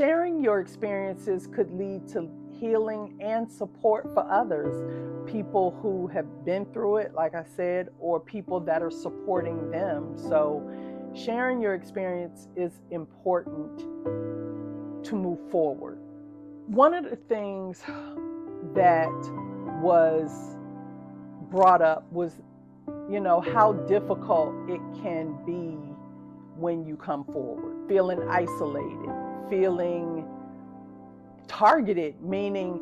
Sharing your experiences could lead to healing and support for others, people who have been through it, like I said, or people that are supporting them. So sharing your experience is important to move forward. One of the things that was brought up was, how difficult it can be when you come forward, feeling isolated, feeling targeted, meaning,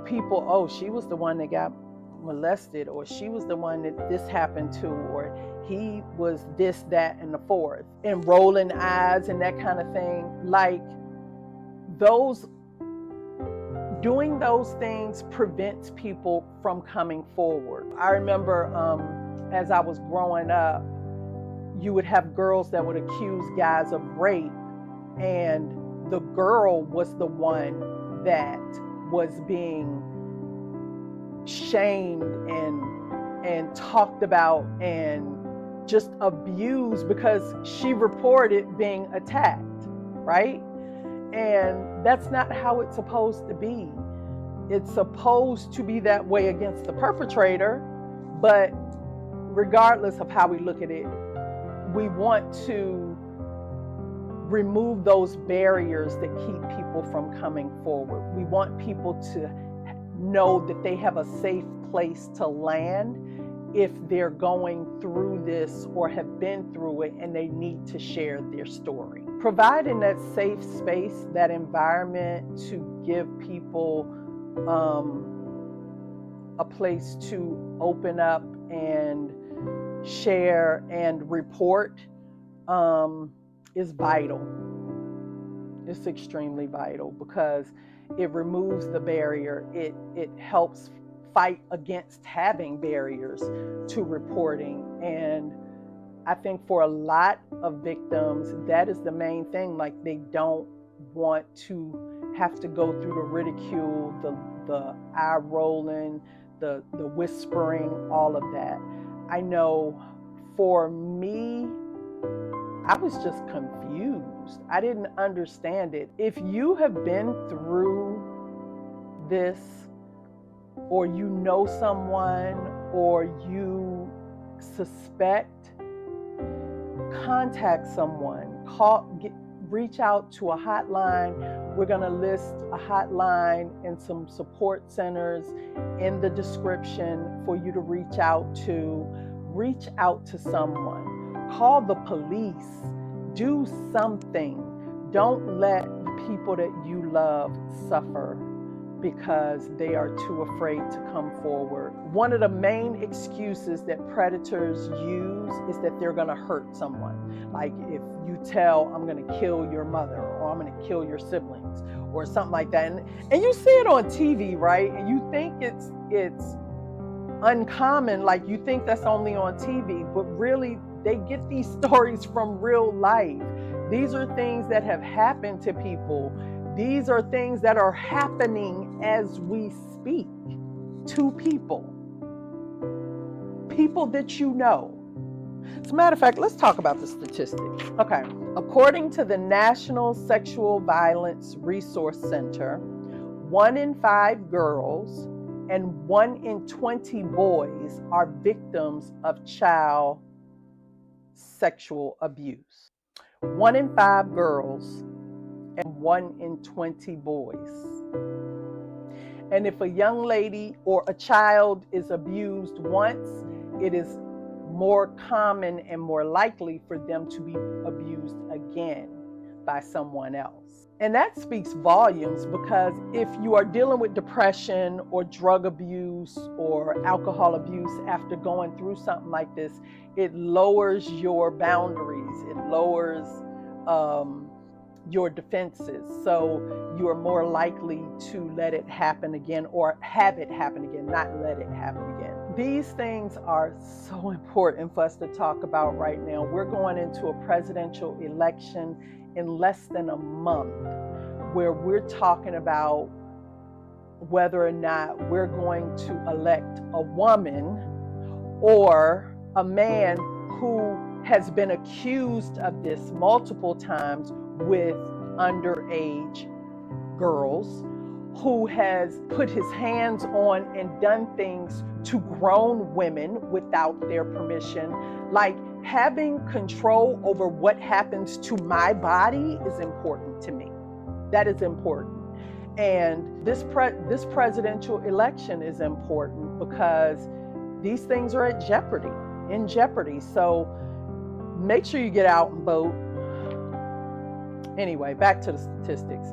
people, oh, she was the one that got molested, or she was the one that this happened to, or he was this, that, and the fourth, and rolling eyes and that kind of thing. Like, doing those things prevents people from coming forward. I remember as I was growing up, you would have girls that would accuse guys of rape, and the girl was the one that was being shamed and talked about and just abused because she reported being attacked, right? And that's not how it's supposed to be. It's supposed to be that way against the perpetrator, but regardless of how we look at it, we want to remove those barriers that keep people from coming forward. We want people to know that they have a safe place to land if they're going through this or have been through it and they need to share their story. Providing that safe space, that environment to give people a place to open up and share and report is vital. It's extremely vital because it removes the barrier. It helps fight against having barriers to reporting. And I think for a lot of victims, that is the main thing. Like, they don't want to have to go through the ridicule, the eye rolling, the whispering, all of that. I know for me, I was just confused. I didn't understand it. If you have been through this, or you know someone, or you suspect, contact someone. Reach out to a hotline. We're going to list a hotline and some support centers in the description for you to reach out to. Reach out to someone. Call the police. Do something. Don't let the people that you love suffer because they are too afraid to come forward. One of the main excuses that predators use is that they're going to hurt someone. Like, if you tell, I'm going to kill your mother, or I'm going to kill your siblings, or something like that. And you see it on TV, right? And you think it's uncommon, like you think that's only on TV, but really they get these stories from real life. These are things that have happened to people. These are things that are happening as we speak to people that you know. As a matter of fact, let's talk about the statistics. Okay, according to the National Sexual Violence Resource Center, 1 in 5 girls and 1 in 20 boys are victims of child sexual abuse. 1 in 5 girls and 1 in 20 boys. And if a young lady or a child is abused once, it is more common and more likely for them to be abused again by someone else. And that speaks volumes, because if you are dealing with depression or drug abuse or alcohol abuse after going through something like this, it lowers your boundaries. It lowers your defenses. So you are more likely to let it happen again, or have it happen again, not let it happen again. These things are so important for us to talk about right now. We're going into a presidential election in less than a month, where we're talking about whether or not we're going to elect a woman or a man who has been accused of this multiple times with underage girls, who has put his hands on and done things to grown women without their permission. Like, having control over what happens to my body is important to me. That is important. And this presidential election is important because these things are in jeopardy. So make sure you get out and vote. Anyway, back to the statistics.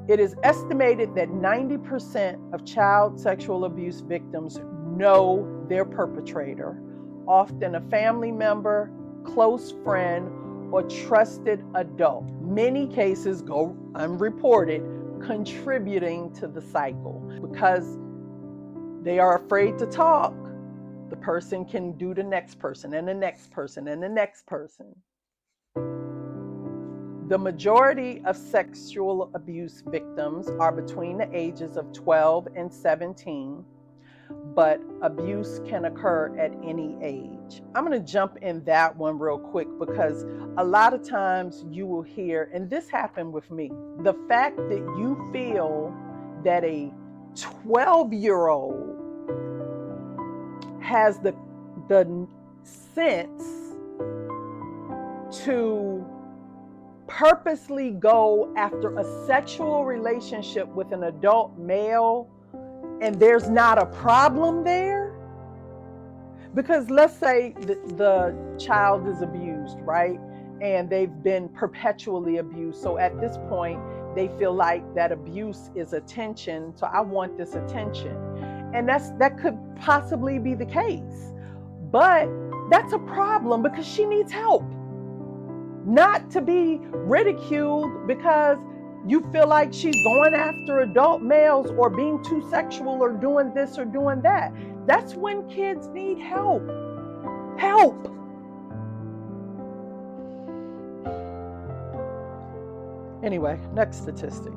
It is estimated that 90% of child sexual abuse victims know their perpetrator, often a family member, close friend, or trusted adult. Many cases go unreported, contributing to the cycle. Because they are afraid to talk, the person can do the next person and the next person and the next person. The majority of sexual abuse victims are between the ages of 12 and 17, but abuse can occur at any age. I'm going to jump in that one real quick because a lot of times you will hear, and this happened with me, the fact that you feel that a 12-year-old has the sense to purposely go after a sexual relationship with an adult male, and there's not a problem there. Because let's say the child is abused, right? And they've been perpetually abused. So at this point, they feel like that abuse is attention. So I want this attention. And that could possibly be the case. But that's a problem because she needs help. Not to be ridiculed because you feel like she's going after adult males or being too sexual or doing this or doing that. That's when kids need help. Help. Anyway, next statistic.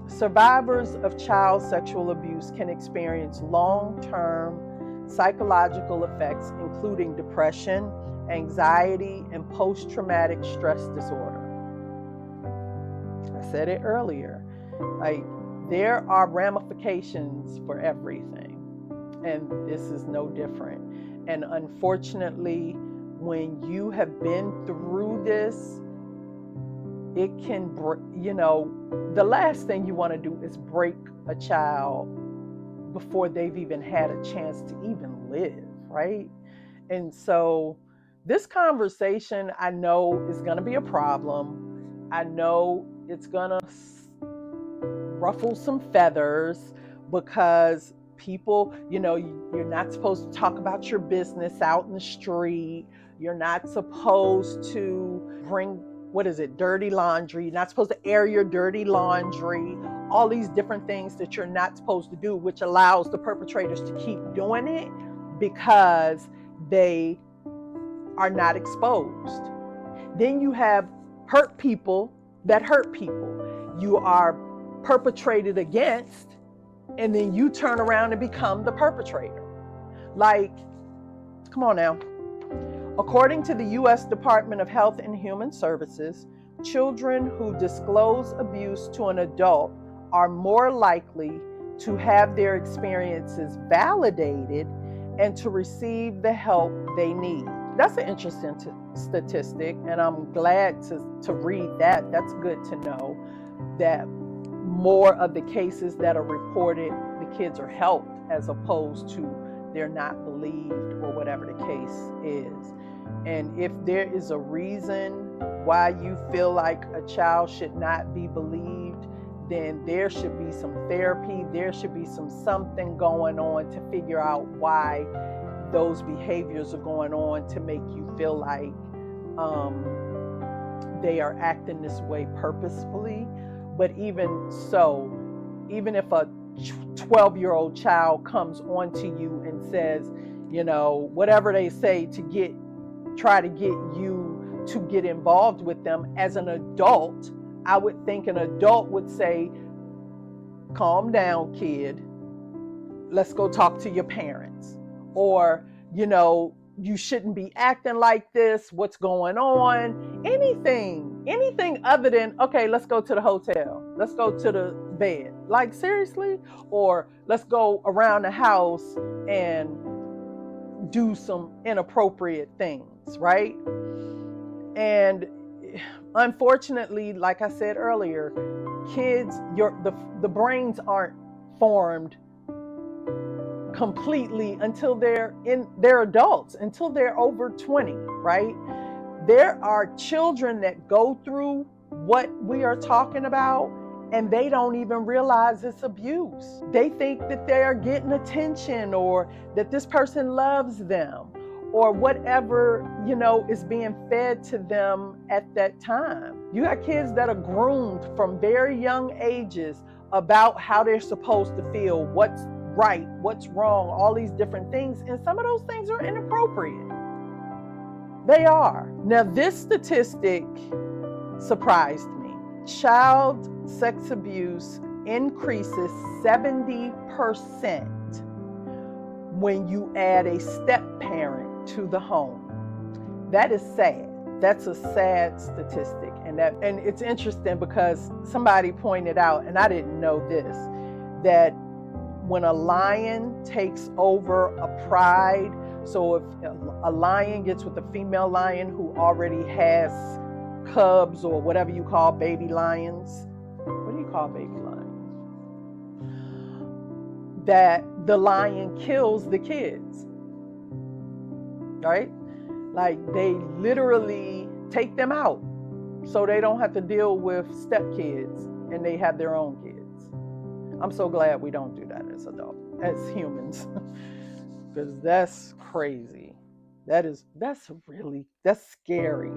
Survivors of child sexual abuse can experience long-term psychological effects, including depression, anxiety, and post-traumatic stress disorder. I said it earlier. Like, there are ramifications for everything, and this is no different. And unfortunately, when you have been through this, it can, the last thing you want to do is break a child before they've even had a chance to even live, right? And so this conversation, I know, is going to be a problem. I know it's going to ruffle some feathers because people, you're not supposed to talk about your business out in the street. You're not supposed to bring, dirty laundry. You're not supposed to air your dirty laundry. All these different things that you're not supposed to do, which allows the perpetrators to keep doing it because they are not exposed. Then you have hurt people that hurt people. You are perpetrated against, and then you turn around and become the perpetrator. Like, come on now. According to the U.S. Department of Health and Human Services, children who disclose abuse to an adult are more likely to have their experiences validated and to receive the help they need. That's an interesting statistic, and I'm glad to read that. That's good to know that more of the cases that are reported, the kids are helped as opposed to they're not believed or whatever the case is. And if there is a reason why you feel like a child should not be believed, then there should be some therapy, there should be something going on to figure out why those behaviors are going on to make you feel like they are acting this way purposefully. But even so, even if a 12-year-old child comes onto you and says, whatever they say to try to get you to get involved with them, as an adult, I would think an adult would say, calm down, kid. Let's go talk to your parents. Or, you shouldn't be acting like this, what's going on, anything other than, okay, let's go to the hotel, let's go to the bed, like seriously, or let's go around the house and do some inappropriate things, right? And unfortunately, like I said earlier, kids, the brains aren't formed completely until they're adults, until they're over 20, right? There are children that go through what we are talking about and they don't even realize it's abuse. They think that they're getting attention, or that this person loves them, or whatever, is being fed to them at that time. You got kids that are groomed from very young ages about how they're supposed to feel, what's right, what's wrong, all these different things. And some of those things are inappropriate. They are. Now, this statistic surprised me. Child sex abuse increases 70% when you add a step parent to the home. That is sad. That's a sad statistic. And it's interesting because somebody pointed out, and I didn't know this, that when a lion takes over a pride, so if a lion gets with a female lion who already has cubs, or whatever you call baby lions, what do you call baby lions? That the lion kills the kids, right? Like they literally take them out so they don't have to deal with stepkids and they have their own kids. I'm so glad we don't do that as adults, as humans, because that's crazy. That's scary.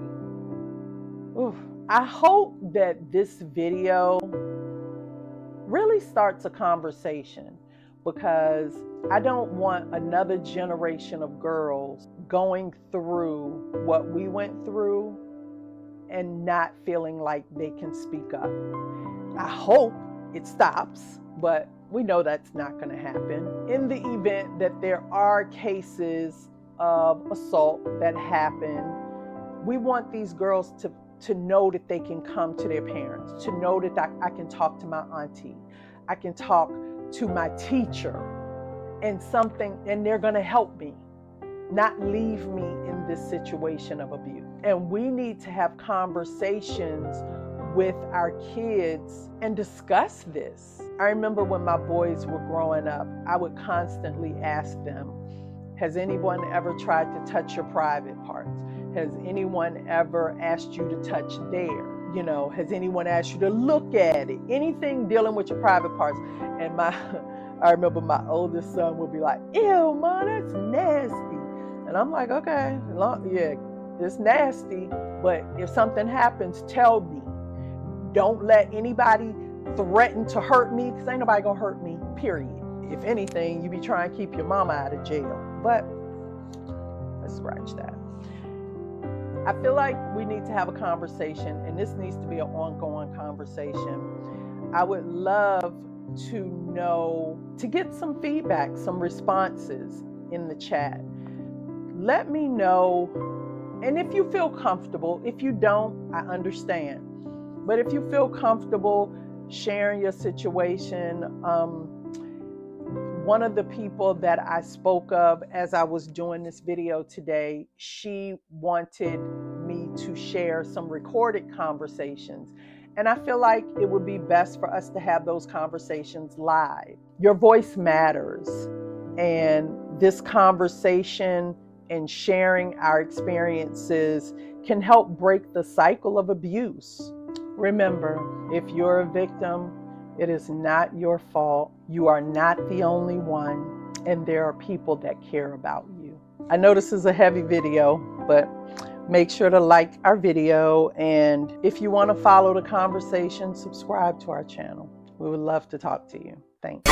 Oof. I hope that this video really starts a conversation, because I don't want another generation of girls going through what we went through and not feeling like they can speak up. I hope it stops, but we know that's not going to happen. In the event that there are cases of assault that happen, we want these girls to know that they can come to their parents, to know that I can talk to my auntie, I can talk to my teacher, and they're going to help me, not leave me in this situation of abuse. And we need to have conversations with our kids and discuss this. I remember when my boys were growing up, I would constantly ask them, has anyone ever tried to touch your private parts? Has anyone ever asked you to touch there? Has anyone asked you to look at it? Anything dealing with your private parts. And I remember my oldest son would be like, ew, Mom, that's nasty. And I'm like, okay, yeah, it's nasty, but if something happens, tell me. Don't let anybody threaten to hurt me, because ain't nobody gonna hurt me, period. If anything, you be trying to keep your mama out of jail. But let's scratch that. I feel like we need to have a conversation, and this needs to be an ongoing conversation. I would love to get some feedback, some responses in the chat. Let me know, and if you feel comfortable, if you don't, I understand. But if you feel comfortable sharing your situation, one of the people that I spoke of as I was doing this video today, she wanted me to share some recorded conversations. And I feel like it would be best for us to have those conversations live. Your voice matters. And this conversation and sharing our experiences can help break the cycle of abuse. Remember, if you're a victim, it is not your fault. You are not the only one, and there are people that care about you. I know this is a heavy video, but make sure to like our video, and if you want to follow the conversation, subscribe to our channel. We would love to talk to you. Thanks.